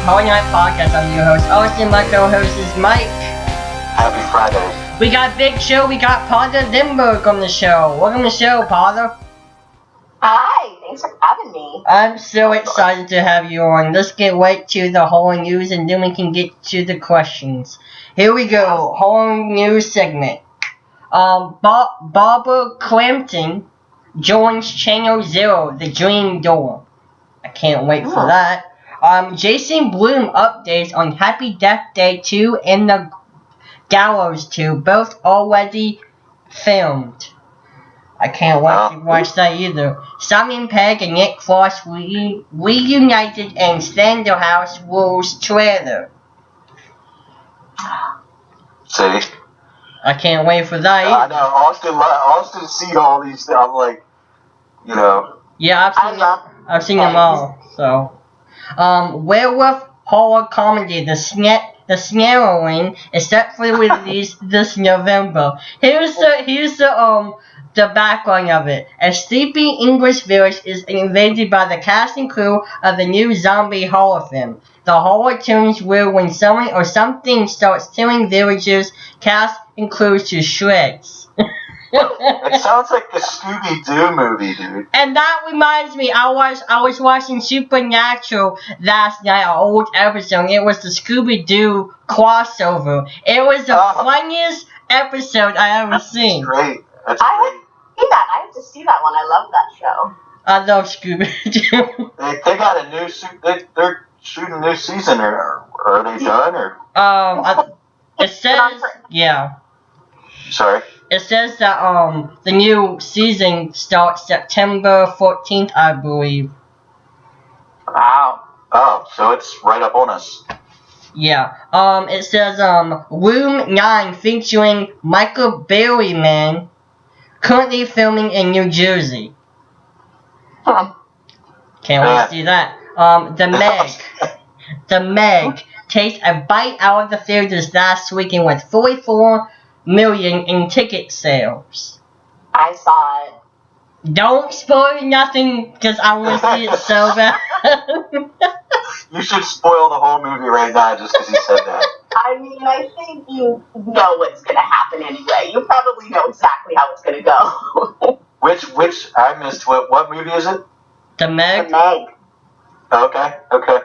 Paula Night Podcast. I'm your host, Austin. My co-host is Mike. Happy Friday. We got a big show. We got Paula Lindberg on the show. Welcome to the show, Paula. Hi, thanks for having me. I'm so excited to have you on. Let's get right to the horror news and then we can get to the questions. Here we go. Horror news segment. Barbara Crampton joins Channel Zero, The Dream Door. I can't wait for that. Jason Blum updates on Happy Death Day 2 and The Gallows 2, both already filmed. I can't wait to watch that either. Simon Pegg and Nick Frost reunited in Slenderhouse Rules trailer. See? I can't wait for that either. I know, Austin's seen all these, I'm like, you know. Yeah, I've seen them all, so. Werewolf horror comedy, The Snarling, is set for release this November. Here's the background of it. A sleepy English village is invaded by the cast and crew of the new zombie horror film. The horror turns real when someone or something starts tearing villagers, cast and crew to shreds. It sounds like the Scooby-Doo movie, dude. And that reminds me, I was watching Supernatural last night, an old episode. It was the Scooby-Doo crossover. It was the funniest episode I ever seen. Great. That's I great. haven't seen that. I have to see that one. I love that show. I love Scooby-Doo. They got a new they're shooting a new season, or are they done, or? It says, yeah. Sorry? It says that, the new season starts September 14th, I believe. Wow. Oh, so it's right up on us. Yeah. It says, Room 9 featuring Michael Berryman, currently filming in New Jersey. Huh. Can't wait to see that. The Meg takes a bite out of the theaters last weekend with 44 million in ticket sales. I saw it. Don't spoil nothing, because I want to see it so bad. You should spoil the whole movie right now just because he said that. I mean, I think you know what's going to happen anyway. You probably know exactly how it's going to go. Which, I missed, what movie is it? The Meg. The Meg. Okay.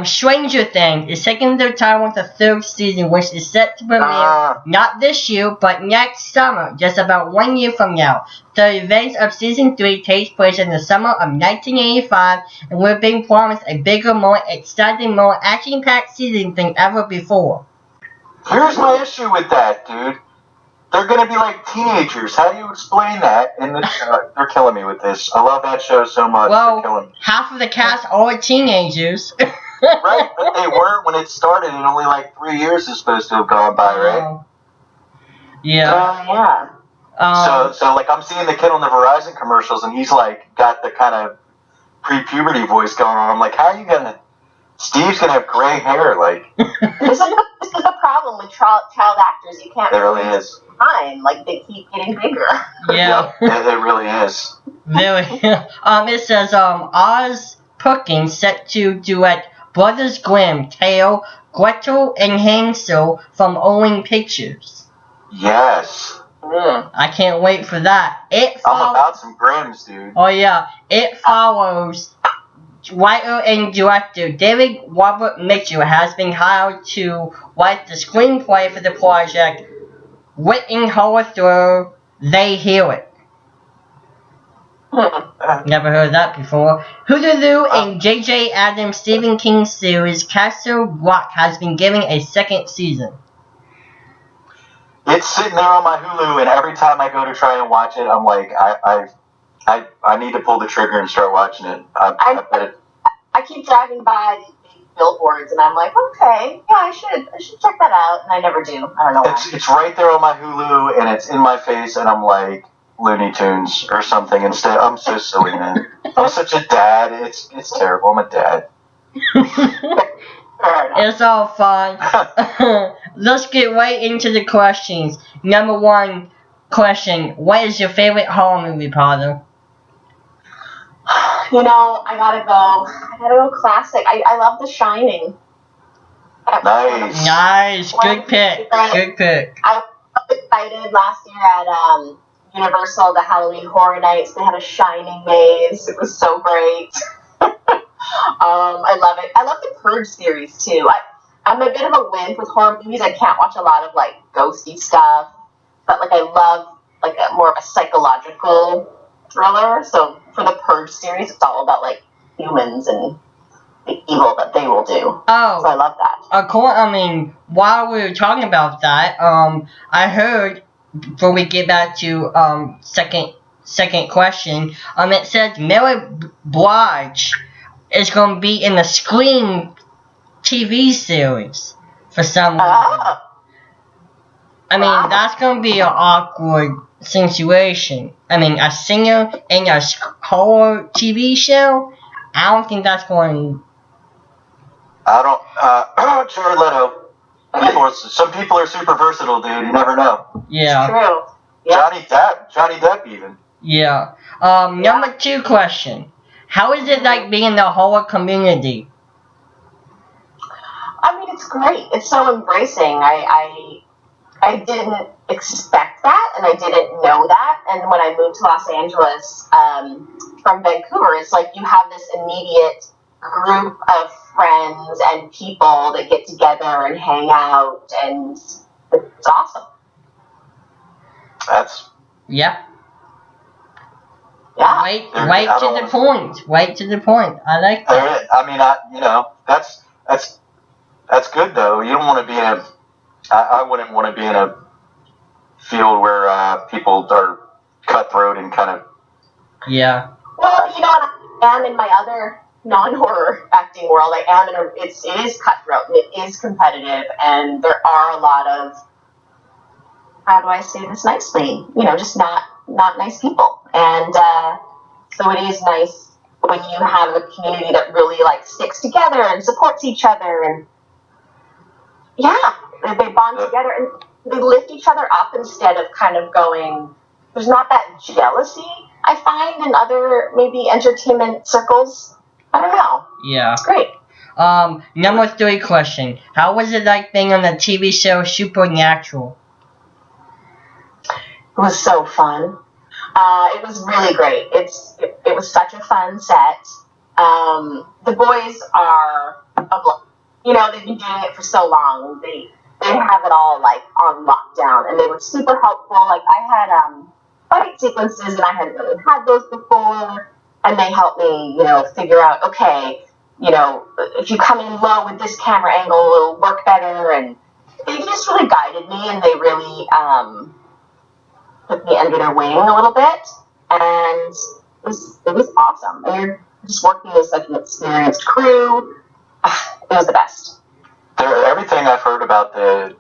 Stranger Things is taking their time with the third season, which is set to premiere not this year, but next summer, just about 1 year from now. The events of season 3 takes place in the summer of 1985, and we're being promised a bigger, more exciting, more action-packed season than ever before. Here's my issue with that, dude. They're gonna be like teenagers. How do you explain that? And they're killing me with this. I love that show so much. They're killing me. Half of the cast are teenagers. Right, but they weren't when it started, and only like 3 years is supposed to have gone by, right? Yeah. So like I'm seeing the kid on the Verizon commercials, and he's like got the kind of pre-puberty voice going on. I'm like, how are you gonna? Steve's gonna have gray hair, like. This is the problem with child actors. You can't. It really is. Time, like they keep getting bigger. Yeah. It really is. Very. It says Oz Perkins set to duet Brothers Grimm tale Gretel and Hansel from Owen Pictures. Yes. I can't wait for that. I'm about some Grimms, dude. Oh yeah, it follows. Writer and director David Robert Mitchell has been hired to write the screenplay for the project. Written horror thriller, They Hear It. Never heard that before. Hulu and J.J. Abrams Stephen King series Castle Rock has been given a second season. It's sitting there on my Hulu, and every time I go to try and watch it, I'm like, I need to pull the trigger and start watching it. I keep driving by these billboards, and I'm like, okay, yeah, I should check that out, and I never do. I don't know why. It's right there on my Hulu, and it's in my face, and I'm like, Looney Tunes or something instead. I'm so silly, man. I'm such a dad. It's terrible. I'm a dad. It's all fun. Let's get right into the questions. Number 1 question: what is your favorite horror movie, Paula? You know, I gotta go classic. I love The Shining. Nice. Nice. Good pick. Good pick. I was so excited last year at Universal, the Halloween Horror Nights. They had a Shining maze. It was so great. I love it. I love the Purge series too. I'm a bit of a wimp with horror movies. I can't watch a lot of like ghosty stuff, but like I love like a more of a psychological thriller. So for the Purge series, it's all about like humans and the evil that they will do. Oh. So I love that. While we were talking about that, I heard, before we get back to second question, it said Mary Blige is going to be in the Scream TV series for some reason. Wow. That's going to be an awkward situation. A singer in a horror TV show? I don't think that's going... Jared Leto. Some people are super versatile, dude. You never know. Yeah. It's true. Yeah. Johnny Depp even. Yeah. Number 2 question. How is it like being in the horror community? It's great. It's so embracing. I didn't expect that, and I didn't know that. And when I moved to Los Angeles from Vancouver, it's like you have this immediate group of friends and people that get together and hang out, and it's awesome. Yep. Yeah. Right to the point. Right to the point. I like that. That's good though. You don't want to be in a. I wouldn't want to be in a field where people are cutthroat and kind of. Yeah. Well, I am in my other non-horror acting world. I am it is cutthroat and it is competitive, and there are a lot of, how do I say this nicely? Just not nice people, and so it is nice when you have a community that really like sticks together and supports each other, and they bond together and they lift each other up instead of kind of going. There's not that jealousy I find in other maybe entertainment circles. I don't know. Yeah. It's great. Number 3 question. How was it like being on the TV show Supernatural? It was so fun. It was really great. It was such a fun set. The boys are, they've been doing it for so long. They have it all like on lockdown, and they were super helpful. Like I had fight sequences, and I hadn't really had those before, and they helped me, figure out, okay, if you come in low with this camera angle, it'll work better, and they just really guided me, and they really took me under their wing a little bit, and it was awesome. And you're just working with such an experienced crew. It was the best. Everything I've heard about the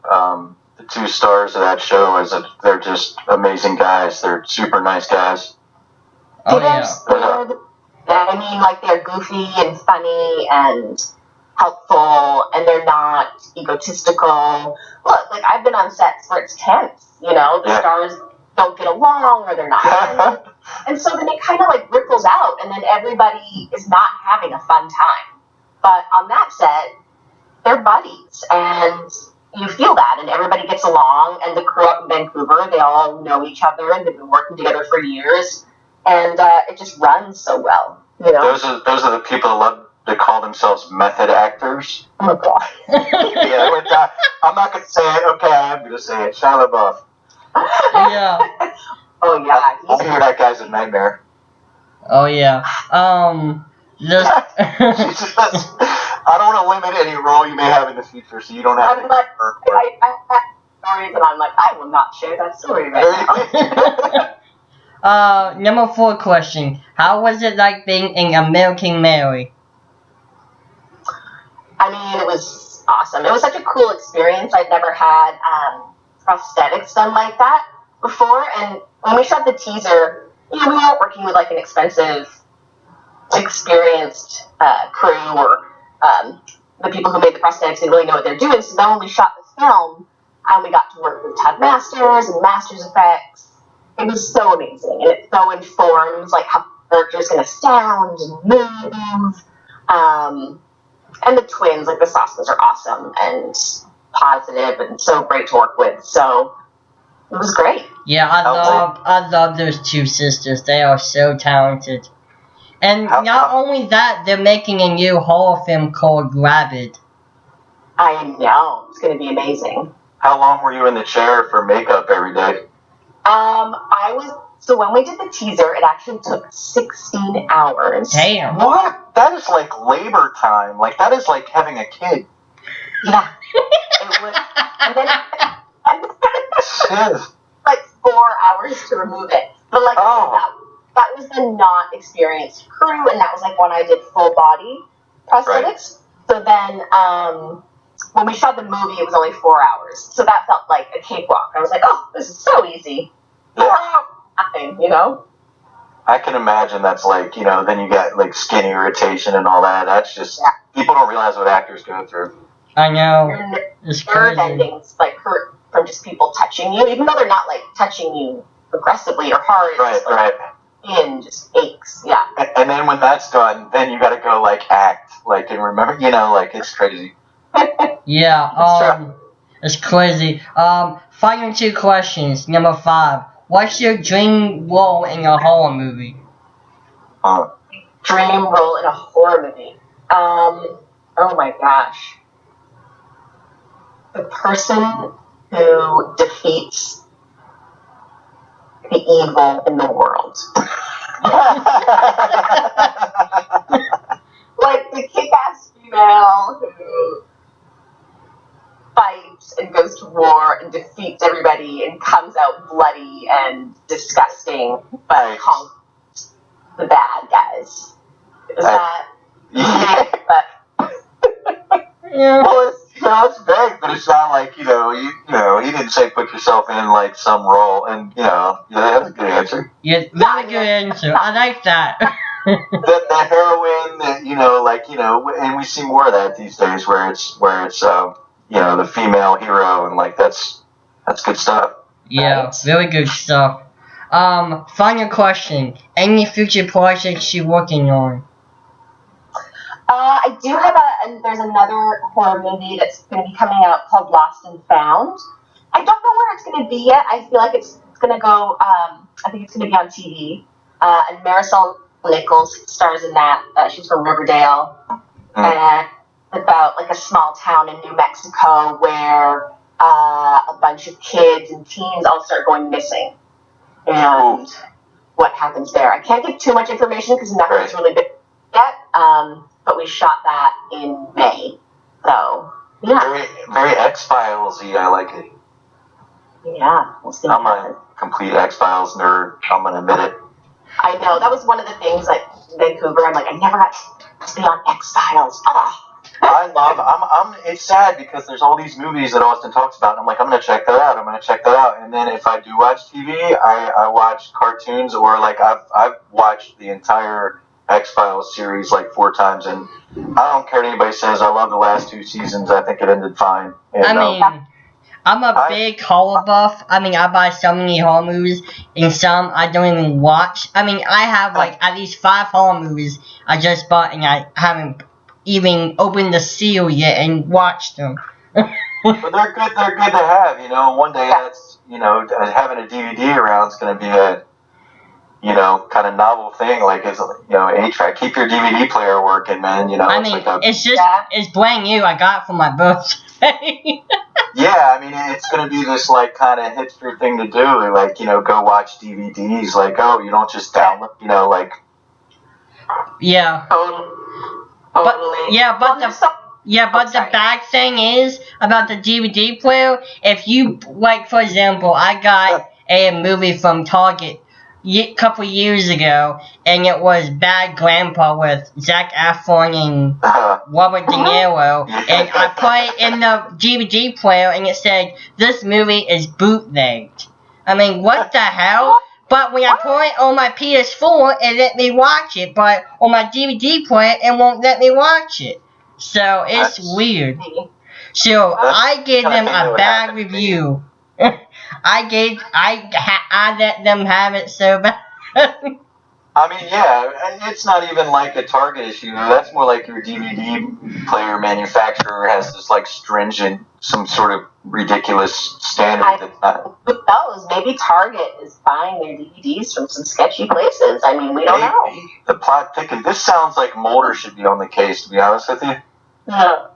2 stars of that show is that they're just amazing guys. They're super nice guys. Oh, yeah. They're goofy and funny and helpful, and they're not egotistical. Look, like I've been on sets where it's tense. The stars don't get along, or they're not friendly. And so then it kind of like ripples out, and then everybody is not having a fun time. But on that set, they're buddies, and you feel that, and everybody gets along, and the crew up in Vancouver, they all know each other, and they've been working together for years, and it just runs so well. Those are the people that love to call themselves method actors. Oh my god. I'm not going to say it. Okay, I'm going to say it. Shia LaBeouf. Yeah. Oh yeah. I hear that guy's a nightmare. Oh yeah. I don't want to limit any role you may have in the future, so you don't have to. I have stories, and I'm like, I will not share that story right now. Number 4 question. How was it like being in American Mary? It was awesome. It was such a cool experience. I'd never had prosthetics done like that before, and when we shot the teaser, we weren't working with like an expensive, experienced crew, or the people who made the prosthetics didn't really know what they're doing. So then when we shot the film, we got to work with Todd Masters and Masters Effects. It was so amazing, and it so informs like character's going to sound and move. And the twins, like the Soskas, are awesome and positive and so great to work with. So it was great. Yeah, I love those two sisters. They are so talented. And not only that, they're making a new horror film called Rabid. I know. It's going to be amazing. How long were you in the chair for makeup every day? So when we did the teaser, it actually took 16 hours. Damn. What? That is like labor time. Like, that is like having a kid. Yeah. It was. And then Shit. like 4 hours to remove it. But like that was the not experienced crew, and that was like when I did full body prosthetics. Right. So then when we shot the movie, it was only 4 hours. So that felt like a cakewalk. I was like, oh, this is so easy. Yeah. Nothing, you know? I can imagine that's like, you know, then you get like skin irritation and all that. That's just, people don't realize what actors go through. I know. It's nerve crazy. endings like hurt from just people touching you, even though they're not like touching you aggressively or hard. Right, right. Skin just aches, yeah. And then when that's done, then you got to go like act, like, and remember, you know, like it's crazy. Yeah, it's crazy. Final 2 questions. Number 5. What's your dream role in a horror movie? Dream role in a horror movie? Oh my gosh. The person who defeats the evil in the world. Like the kick-ass female who fights and goes to war and defeats everybody and comes out bloody and disgusting, but conquers the bad guys. Is that? Yeah. Well, it's vague, but it's not like, you know, he didn't say put yourself in like some role, and that's a good answer. Yeah, very good answer. I like that. the heroine, and we see more of that these days, where it's the female hero, and like that's good stuff. Yeah, right? Very good stuff. Final question. Any future projects you're working on? I do have there's another horror movie that's going to be coming out called Lost and Found. I don't know where it's going to be yet. I feel like it's going to go, I think it's going to be on TV. And Marisol Nichols stars in that. She's from Riverdale. And it's about like a small town in New Mexico where a bunch of kids and teens all start going missing. And what happens there. I can't give too much information because nothing's really big yet. But we shot that in May. So, yeah. Very, very X-Files-y. I like it. Yeah. We'll see. I'm a complete X-Files nerd. I'm going to admit it. I know. That was one of the things, like, Vancouver. I'm like, I never got to be on X-Files. It's sad because there's all these movies that Austin talks about, and I'm like, I'm going to check that out. And then if I do watch TV, I watch cartoons, or like I've watched the entire X-Files series like 4 times, and I don't care what anybody says. I love the last 2 seasons. I think it ended fine. And, I'm a big horror buff. I buy so many horror movies, and some I don't even watch. I have like at least 5 horror movies I just bought, and I haven't even opened the seal yet and watched them. But they're good. They're good to have. One day that's having a DVD around is going to be a kind of novel thing, like it's 8-track. Keep your DVD player working, man. It's brand new. I got it for my birthday. Yeah, it's gonna be this like kind of hipster thing to do, like go watch DVDs. Like, you don't just download, like. Yeah. But the bad thing is about the DVD player. If you for example, I got a movie from Target a couple years ago, and it was Bad Grandpa with Zac Efron and Robert De Niro, and I put it in the DVD player, and it said, this movie is bootlegged. What the hell? But when I put it on my PS4, it let me watch it, but on my DVD player, it won't let me watch it. So, it's weird. So, I gave them a bad review. I let them have it so bad. I mean, yeah, it's not even like a Target issue. That's more like your DVD player manufacturer has this like stringent, some sort of ridiculous standard. Who knows? Maybe Target is buying their DVDs from some sketchy places. I mean, we don't know. The plot thickens. This sounds like Mulder should be on the case, to be honest with you. No.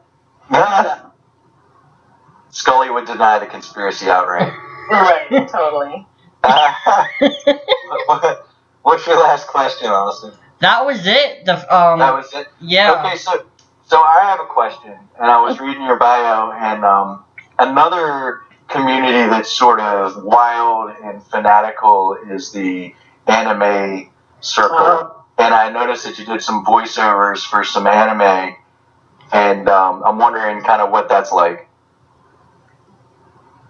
Scully would deny the conspiracy outright. Right, totally. What's your last question, Austin? That was it. That was it? Yeah. Okay, so I have a question, and I was reading your bio, and another community that's sort of wild and fanatical is the anime circle. And I noticed that you did some voiceovers for some anime, and I'm wondering kind of what that's like.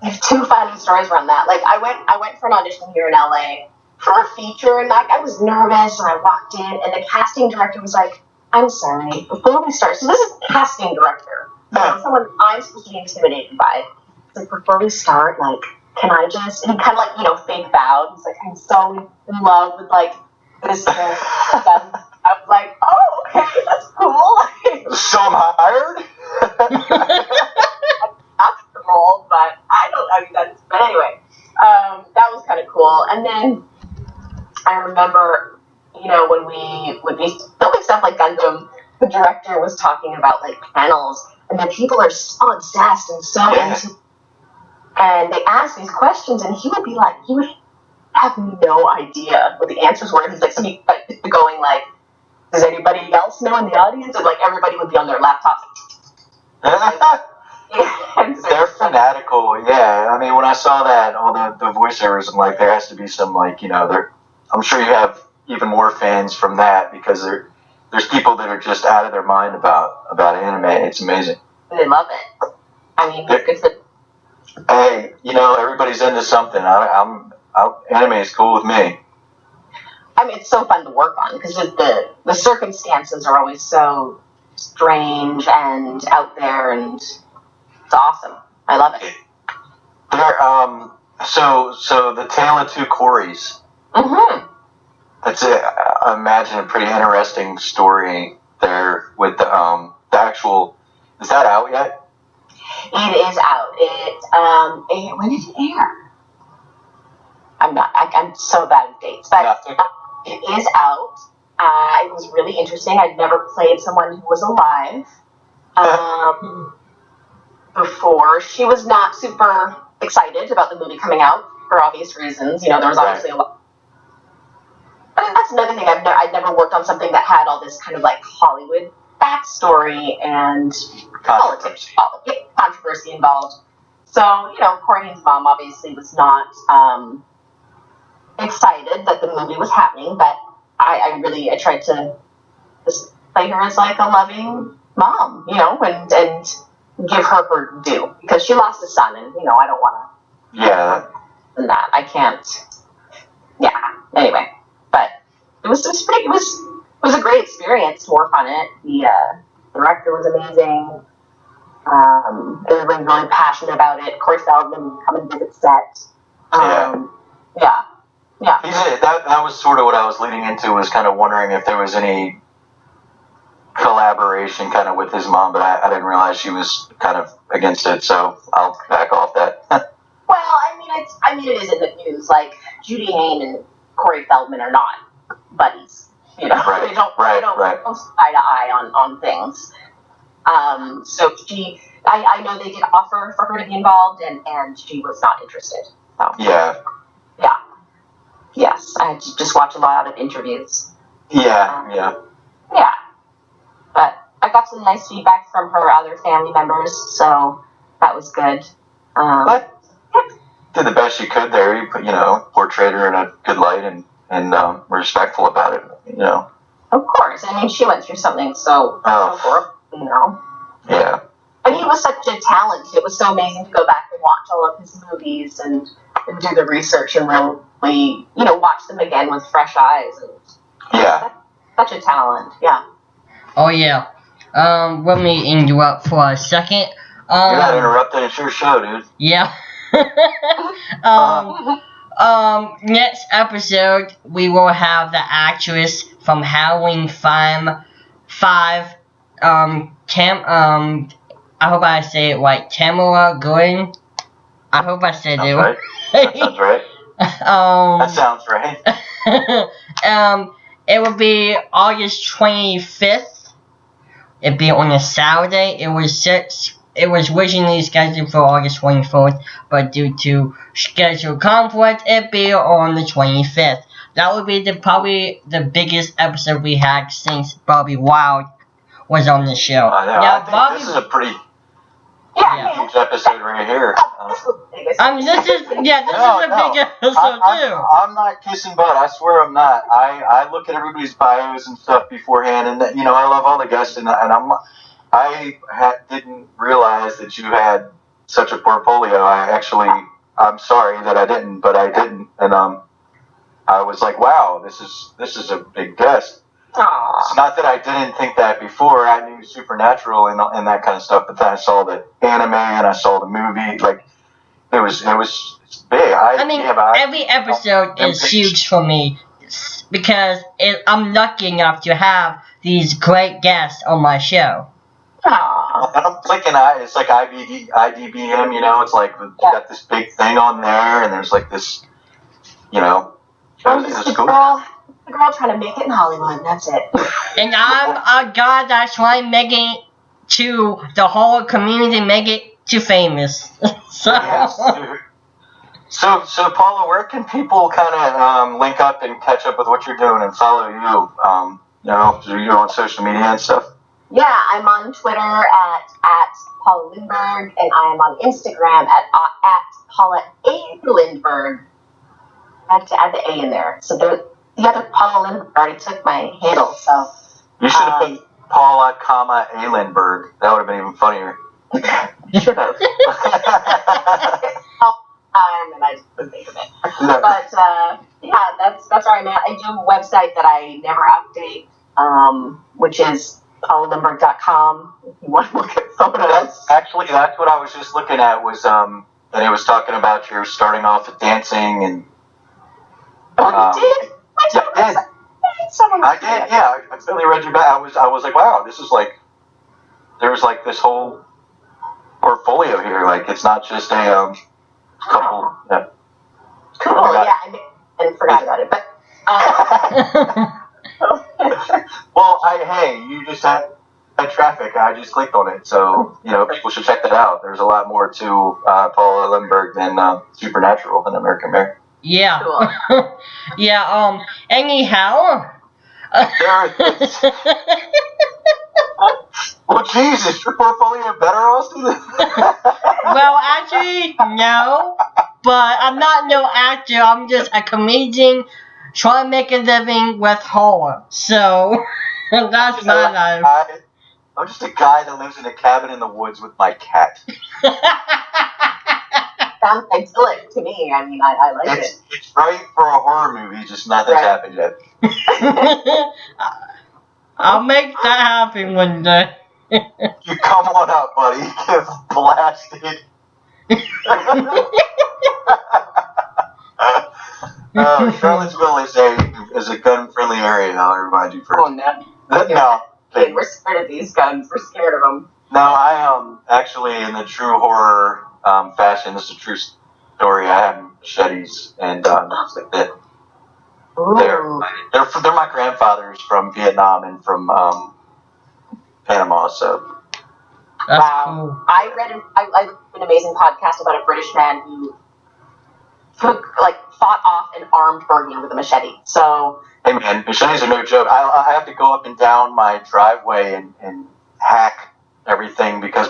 I have two funny stories around that. Like, I went for an audition here in LA for a feature, and like I was nervous, and I walked in, and the casting director was like, "I'm sorry, before we start." So this is the casting director, someone I'm supposed to be intimidated by. He's like, "Before we start, like, can I just?" And he kind of like fake bowed. He's like, "I'm so in love with like this." I was like, "Oh, okay, that's cool." So I'm hired. Role, but but anyway, that was kind of cool. And then I remember, when we would be filming stuff like Gundam, the director was talking about like panels, and the people are so obsessed and so into, and they ask these questions, and he would be like, he would have no idea what the answers were. He's like, so he going like, does anybody else know in the audience? And like everybody would be on their laptops. They're fanatical, yeah. I mean, when I saw that, all the voiceovers, I'm like, there has to be some, like, I'm sure you have even more fans from that, because there's people that are just out of their mind about anime. It's amazing. They love it. I mean, good for... Hey, everybody's into something. Anime is cool with me. I mean, it's so fun to work on, because the circumstances are always so strange and out there, and it's awesome. I love it. So the Tale of Two Corys. Mm-hmm. That's I imagine a pretty interesting story there with the actual. Is that out yet? It is out. When did it air? I'm so bad with dates, but it is out. It was really interesting. I'd never played someone who was alive. Before. She was not super excited about the movie coming out for obvious reasons. There was obviously a lot. But that's another thing. I'd never worked on something that had all this kind of like Hollywood backstory and controversy involved. So, Courtney's mom obviously was not excited that the movie was happening, but I tried to just play her as like a loving mom, and give her due, because she lost a son, and I don't want to. Yeah. That I can't. Yeah. Anyway, but it was a great experience to work on it. The director was amazing. Everybody really passionate about it. Corey Feldman would come and visit set. Yeah. That was sort of what I was leading into, was kind of wondering if there was any collaboration kind of with his mom, but I didn't realize she was kind of against it, so I'll back off that. Well, it is in the news. Like, Judy Hayne and Corey Feldman are not buddies. They don't eye to eye on things. So I know they did offer for her to be involved, and she was not interested. So. Yeah. Yes, I just watch a lot of interviews. Yeah. But I got some nice feedback from her other family members, so that was good. But did the best you could there. You portrayed her in a good light and respectful about it. Of course. I mean, she went through something so horrible, Yeah. And he was such a talent. It was so amazing to go back and watch all of his movies and do the research and really, watch them again with fresh eyes. And such a talent. Yeah. Oh yeah. Let me interrupt for a second. You're not interrupting, it's your show, dude. Yeah. Next episode we will have the actress from Halloween 5. I hope I say it right. Tamara Gordon. I hope I said it right. That sounds right. That sounds right. It will be August 25th. It'd be on a Saturday. It was originally scheduled for August 24th, but due to schedule conflict, it'd be on the 25th. That would be probably the biggest episode we had since Bobby Wilde was on the show. I think this is a pretty huge episode right here. This is a big episode too. I'm not kissing butt. I swear I'm not. I look at everybody's bios and stuff beforehand, and I love all the guests, and didn't realize that you had such a portfolio. I'm sorry that I didn't, but I didn't, and I was like, wow, this is a big guest. Aww. It's not that I didn't think that before. I knew Supernatural and that kind of stuff, but then I saw the anime and I saw the movie. Like it was big. Every episode is huge for me because I'm lucky enough to have these great guests on my show. Aww. And I'm clicking it's like IDBM, it's like you got this big thing on there, and there's like this, I'm just the girl trying to make it in Hollywood, that's it. And I'm a guy that's trying to make it to the whole community, make it to famous. So Paula, where can people kind of link up and catch up with what you're doing and follow you? You're on social media and stuff? Yeah, I'm on Twitter at Paula Lindberg, and I am on Instagram at Paula A. Lindberg. I have to add the A in there. So the other Paula Lindberg already took my handle, so... You should have put Paula, A. Lindberg. That would have been even funnier. You should have. And I just couldn't think of it. But, that's where I'm at. I do have a website that I never update, which is paulalindberg.com, if you want to look at photos. Actually, that's what I was just looking at, was, and it was talking about your starting off with dancing and... Oh, you did? I did, yeah. I totally read your back. I was like, wow, this is like, there's like this whole portfolio here. Like, it's not just a couple. Yeah. Cool. I forgot about it, but. Well, you just had traffic. I just clicked on it, so people should check that out. There's a lot more to Paula Lindberg than Supernatural than American Mary. Yeah. Cool. Yeah, anyhow. Well, Jesus, your portfolio better, Austin? Well, actually, no. But I'm not no actor. I'm just a comedian trying to make a living with horror. So, that's my life. I'm just a guy that lives in a cabin in the woods with my cat. Sounds idyllic to me. I mean, I like it. It's right for a horror movie, just nothing's happened yet. I'll make that happen one day. You come on up, buddy. Get blasted. Charlottesville is a gun-friendly area, I'll remind you first. Oh, no. No. Hey, we're scared of these guns. We're scared of them. No, I actually, in the true horror fashion, this is a true story. I have machetes and stuff like that. They're my grandfathers from Vietnam and from Panama. So that's cool. I read an amazing podcast about a British man who fought off an armed burglar with a machete. So hey man, machetes are no joke. I have to go up and down my driveway and hack everything because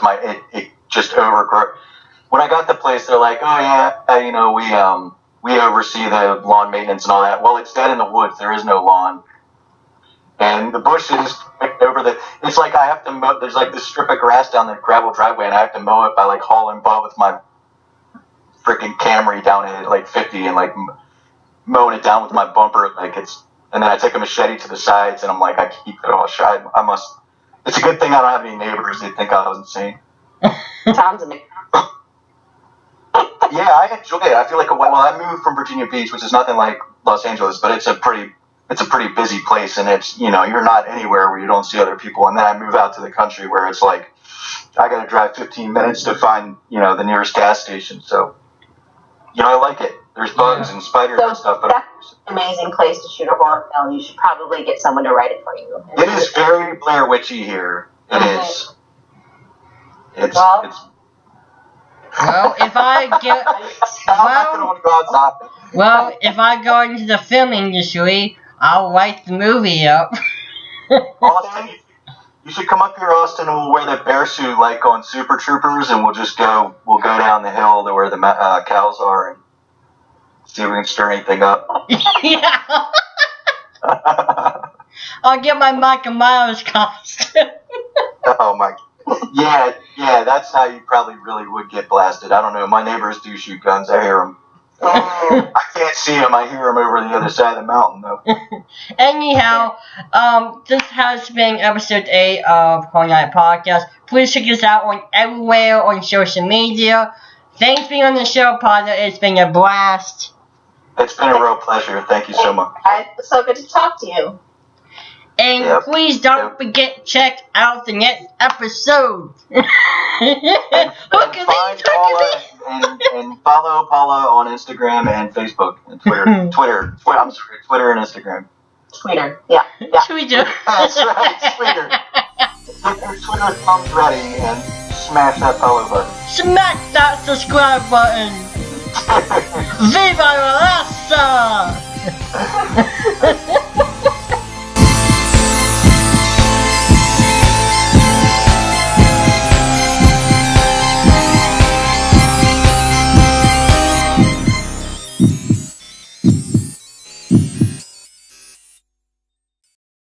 it just overgrow. When I got the place, they're like, oh yeah, we oversee the lawn maintenance and all that. Well, it's dead in the woods. There is no lawn. And the bushes over it's like I have to mow, there's like this strip of grass down the gravel driveway and I have to mow it by like hauling butt with my freaking Camry down at like 50 and like mowing it down with my bumper. And then I take a machete to the sides and I'm like, I keep it all shut. It's a good thing I don't have any neighbors. They'd think I was insane. Sounds amazing. Yeah, I enjoy it. I feel like I moved from Virginia Beach, which is nothing like Los Angeles, but it's a pretty busy place, and it's you're not anywhere where you don't see other people. And then I move out to the country where it's like I got to drive 15 minutes to find the nearest gas station. So I like it. There's bugs and spiders and stuff, but that's an amazing place to shoot a horror film. You should probably get someone to write it for you. It is very Blair Witchy here. It is. It's. Well, if I get if I go into the film industry, I'll write the movie up. Austin, you should come up here, Austin, and we'll wear the bear suit like on Super Troopers, and we'll go down the hill to where the cows are and see if we can stir anything up. Yeah. I'll get my Michael Myers costume. Oh my. Yeah, that's how you probably really would get blasted. I don't know. My neighbors do shoot guns. I hear them. I can't see them. I hear them over the other side of the mountain, though. Anyhow, this has been episode 8 of Horror Night Podcast. Please check us out on everywhere on social media. Thanks for being on the show, Paula. It's been a blast. It's been a real pleasure. Thank you so much. It's so good to talk to you. And please don't forget to check out the next episode. And find Paula and follow Paula on Instagram and Facebook and Twitter. I'm sorry, Twitter and Instagram. Twitter, yeah. Twitter. That's right, Twitter. Get your Twitter thumbs ready and smash that follow button. Smash that subscribe button. Viva la raza!